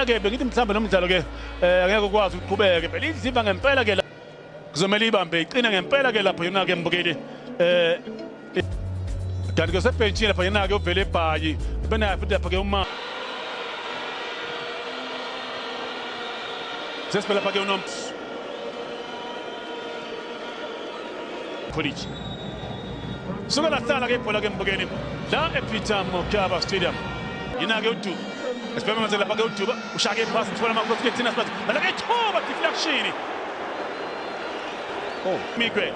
ke bengithi mhlawumbe nomdlalo ke angeke ukwazi ukuqhubeke phela idliva ngempela ke la kuzomela ibambe iqina ngempela ke lapho yona ke mbukeli kanti ke sebenchini lapha yena ke uvele ebhayi benayo futhi lapha ke uma sesiphela lapha ke unom Police suka la sala ke ibhola ke mbukeli la ePeter Mokaba Stadium yena ke udu Espera mas lapha ke uduba ushaka ipass uthola amakhosi ke thina sibathi la ke thoba deflection Miguel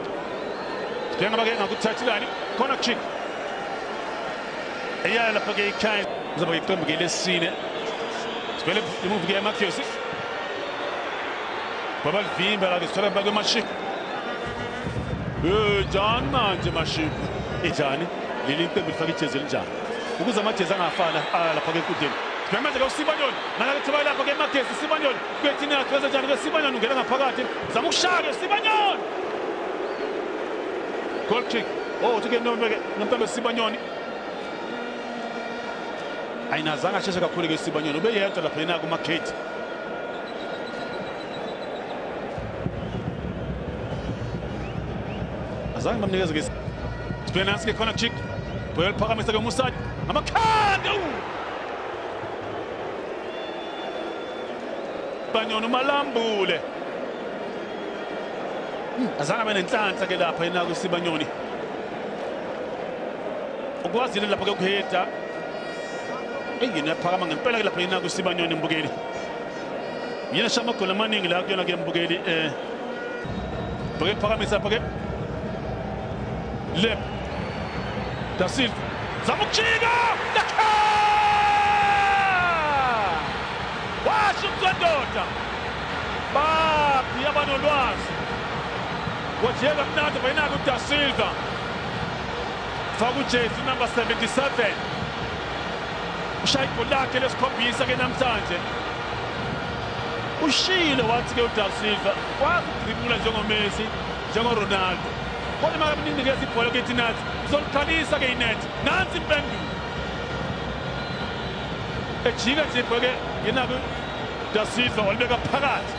njengoba ke ngakuthathilani corner kick eyala lapha ke ikhaya uzoba iqembu ke lesine sibele imove ke Matthews baba vimba la ke sithola lapha ke Mashik John manje Mashik ejani leli iqembu lifaka ijezi elinjani ukuze amajezi angafana lapha ke enkundleni manje ke uSibanyoni nala ke thiba lapha ke Magesi Sibanyoni kwethina kweze njani ke Sibanyoni ungena ngaphakathi zama ukushaka Sibanyoni goal kick uthi nompembe Sibanyoni ayinazanga asheshe kakhulu ke Sibanyoni ube yedwa lapha yena ku market azange bamnikeze ke Spenance ke corner kick boyel phakamisa ke Musadi amakhanda Sibanyoni umalambule azange benenhlanhla ke lapha yena ku Sibanyoni ukwazile lapha ke ukuheda engine yaphakama ngempela ke lapha yena ku Sibanyoni mbukeli yena shama goal amaningi la kuyona ke mbukeli bheke phakamisa lapha ke lep Da Silva zamukjika washo umzondoda bapi abanolwazi wajeka mnandi bayina ku Da Silva faka ujezi number 77 ushaya igoli lakhe lesikhombisa ke namhlanje ushilo wathi ke uDa Silva wazi ukudribula njengoMessi njengoRonaldo kodwa makamnikeza ibhola ke thinathi uzolukhalisa ke inet nansi impendulo ejika nje ibhola ke yena ku Da Silva walibeka phakathi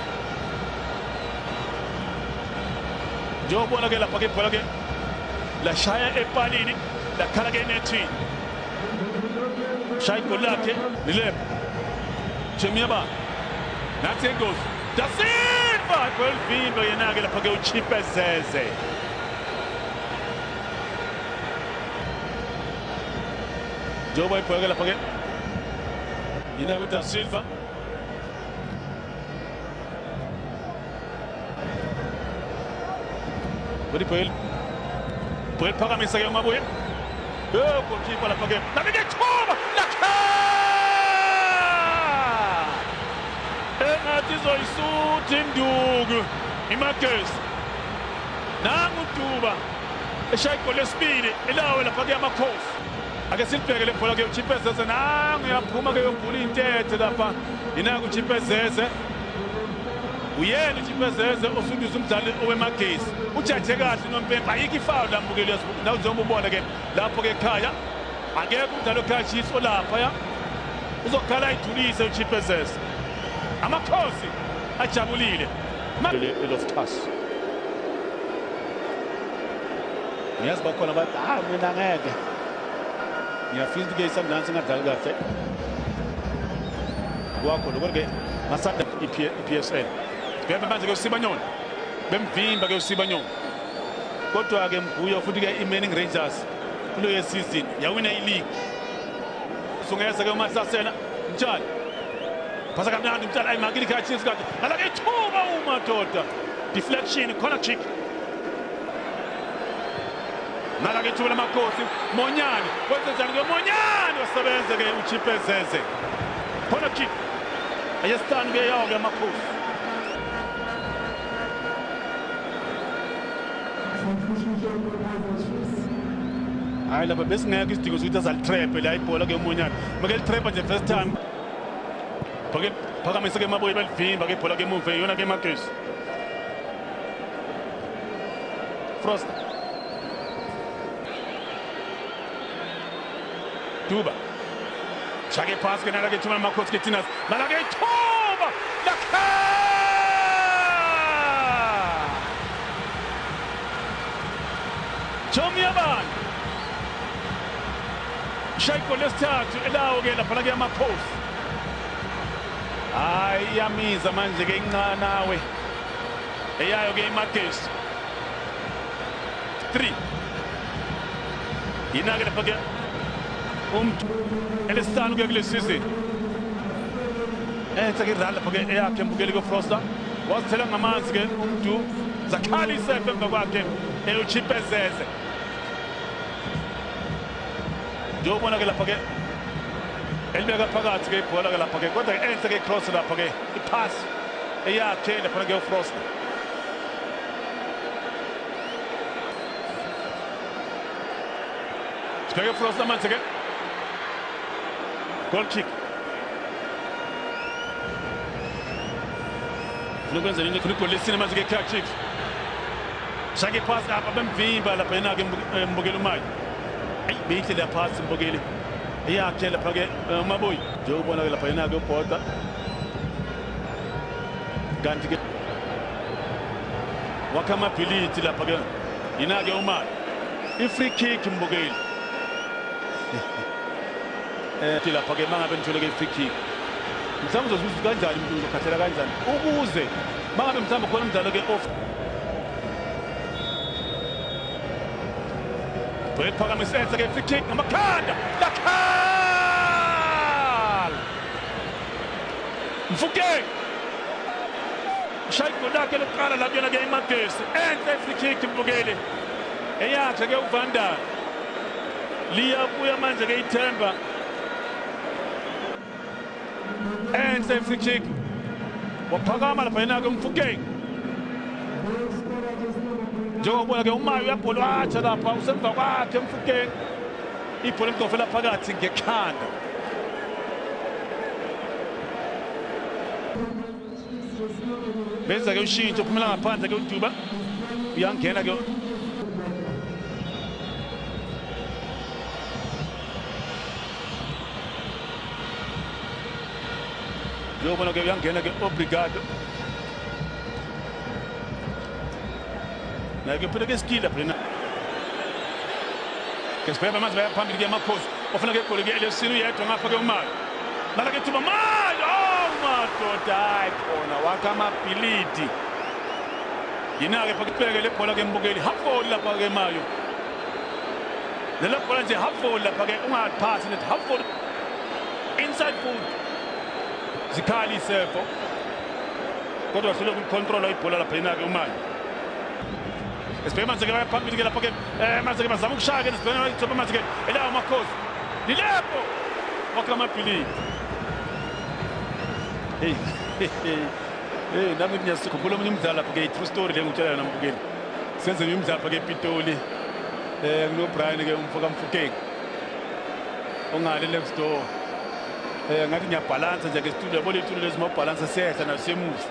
njengobona ke lapha ke ibhola ke la shaya epalini la khala ke nethini shaya igoli lakhe lilep Chemiaba nathi goes Da Silva golvimba yena ke lapha ke uChipezeze njengoba ibhola ke lapha ke yena ku Da Silva Bodi Poel phakamisa ke uMabuye goalkeeper lapha ke nabeke thoba lakha engathi zoyisuthi induku iMagesi nangu uDuba eshaya igoli lesibili elawe lapha ke amakhosi ake silibheke le bhola ke uChipezeze nangu yaphuma ke yobhula intethe lapha yena ku Chipezeze uyena uChipezeze osundisa umdlali owemagesi ujaje kahle nompempe ayikho ifoul lambukeli yasibuku nawo njengoba ubona ke lapho ke ekhaya angeke umdlali ekhaya chiso lapha ya uzokhala ayidulise uChipezeze amakhosi ajabulile Loftus ngiyazi bakhona bathi mina ngeke ngiyafisa ukuthi ke isandansi ngadlali kahle wakho lokho-ke masanda iPSL bebe manje ke uSibanyoni bemvimba ke uSibanyoni kodwa ke mbuyo futhi ke iManning Rangers kulo yesizini yawina ileague sungeza ke uMahlasela njalo phasa kamnandi umntana ayimakile ikhaya chisi kade ala ke thuba umadoda deflection corner kick nala ke thuba lamakhosi Monyane kwenzeni ke Monyane wasebenza ke uChipezeze corner kick ayesitani ke yawo ke amakhosi hayi lapha besingeke isidingo sokuthi azalitrap la ibhola ke uMonyane make litrap nje first time phakamisa ke Mabuye balivimba ke ibhola ke emuva yona ke Magesi Frost Duba Shake pass ke nala ke tuma Marcos ke Tinas. Nala ke Toba. Laka! Jomi Yaban. Shaiko lesithathu elawo ke lapha ke Marcos. Hayi yamiza manje ke incane nawe. Eyayo ke Marcus. 3. Inake lapha ke elesitanu ke kulesizini. Ke rala lapha ke eyakhe mbukeli ke Froster. Wasithela ngamanzi ke umuntu zakhalisa emva kwakhe eyochipezeze. Jobona ke lapha ke elibeka phakathi ke ibhola ke lapha ke kodwa enhle ke cross lapha ke ipass eyakhe lapha ke uFrost. Sibeke Frost manje ke goal kick. Lokwenza nini kuri lesine manje ke catch kick. Shake pass apha bemvimba lapha yena ke mbukeli umayi. Beyihle la pass mbukeli. Iyakhe lapha ke uMaboyi nje ubona ke lapha yena ke ubhoda kanti ke wakha amabhilidi lapha ke yena ke uMali i-free kick mbukeli lapha ke mangabe nithole ke i-free kick mhlawumbe uzozuza kanjani umuntu uzokhathela kanjani ukuze mangabe mhlawumbe khona umdlalo ke off Phakamise enhle ke free kick ngamakhanda lakhal Mfukeng Shaiko lakhe lokuqala la kuyena ke iMagesi enhle free kick mbukeli eyakhe ke uVanda liyabuya manje ke ithemba enhle free kick waphakama lapha yena ke Mfukeng njengobona ke uMayo uyabholwatsha lapha usemva kwakhe Mfukeng ibhola emgofela phakathi ngekhanda benza ke ushintsho uphumela ngaphandle ke uDuba uyangena ke njengobona ke uyangena ke Obrigado na ke phela ke skill lapha na ke sibheka manje bayaphambili ke Marcos ofuna ke igoli ke elesini yedwa ngapha ke uMayo nala ke thuba Mayo oh madoda hayi khona wakha amabhilidi yina ke phakubheke le bhola ke mbukeli half-volley lapha ke Mayo le bhola nje half-volley lapha ke ungaphasi net half-volley inside foot zikhali sefo kodwa silo ukucontrol ibhola lapha yina ke uMayo Esibheka manje ke bayaphambili ke lapha ke manje ke bazama ukushaya ke nesibheka ithoba manje ke elawo Marcos lilepho wakha amabhilidi nami ngiyakhumbula omunye umdlalo lapha ke i-true story le ngitshela nambukeli senze umdlalo lapha ke ePitoli kuno Brian ke umfoka Mfukeng ongale next door ngathi ngiyabhalansa nje ke studio yabo lethulo lezimabhalansa sehla nasemuva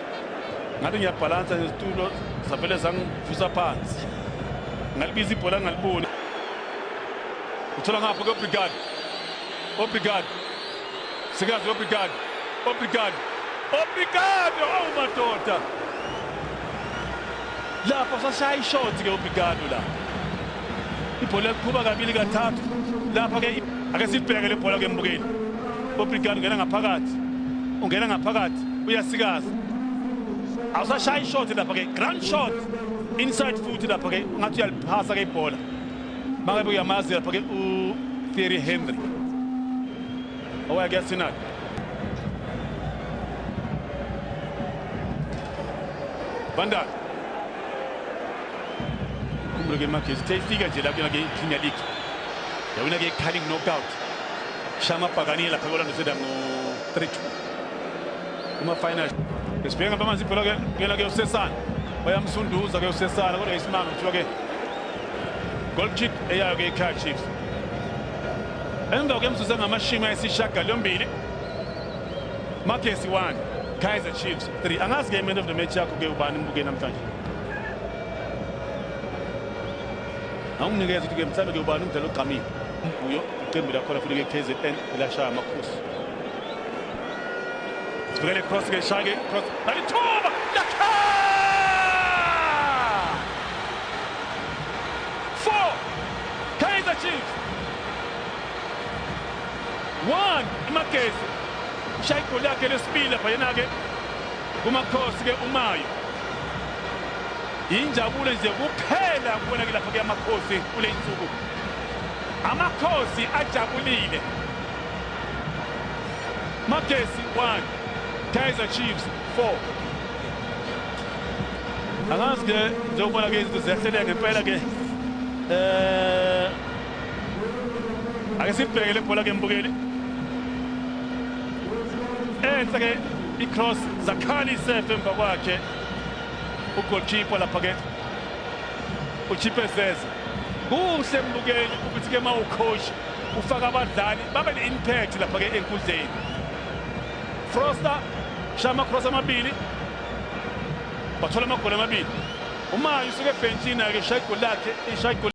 ngathi ngiyabhalansa nesitulo savele zangivusa phansi ngalibiza ibhola ngaliboni uthola ngapha ke Obrigado sikazi Obrigado oh madoda lapha sashaya ishot ke Obrigado la ibhola liqhuba kabili kathathu lapha ke ake sibheke le bhola ke mbukeli Obrigado ungena ngaphakathi uyasikaza awusashaya ishot lapha ke ground shot inside foot lapha ke ngathi uyaliphasa ke ibhola mangabe uyamazi lapha ke Thierry Henry owayakuyasinaki Vandal kumbulo ke Marcus tayifika nje lapha ke Premier League yawina ke cutting knockout shama Pagani lapha ke Orlando City ngo 3-2 kuma final esibheka manje ibhola ke ngena ke uSesana bayamsunduza ke uSesana kodwa isimanga kuthiwa ke goal kick eyayo ke iKaizer Chiefs emva kwemzuzu ngamashumi ayisishiyagalombili Marcus 1 Kaizer Chiefs 3 angazi ke man of the match yakho ke ubani mbukeni namhlanje awunginikeza ukuthi ke mhlambe ke ubani umdlalo ogqamile umbuyo iqembu lakho lafuthi ke KZN elashaya amakhosi sibukele cross ke shake cross nalithuba lakha 4 Kaizer Chiefs 1 iMagesi ushaya igoli yakhe lesibili lapha yena ke kumakhosi ke uMayo injabulo nje kuphela kubona ke lapha ke amakhosi kule insuku amakhosi ajabulile Magesi 1 Kaizer Chiefs 4 angazi ke njengoba ke izinto ziyahleleka ngempela ke ake sibheke le bhola ke mbukeli enhle ke i-cross Zakhali Seif emva kwakhe ugoalkeeper lapha ke uChipezeza kuhle mbukeli ukuthi ke mawucoach ufaka abadlali babe ne-impact lapha ke enkundleni Froster shama cross amabili bathola amagoli amabili uMayo usuke ebhenchini ake shaya igoli lakhe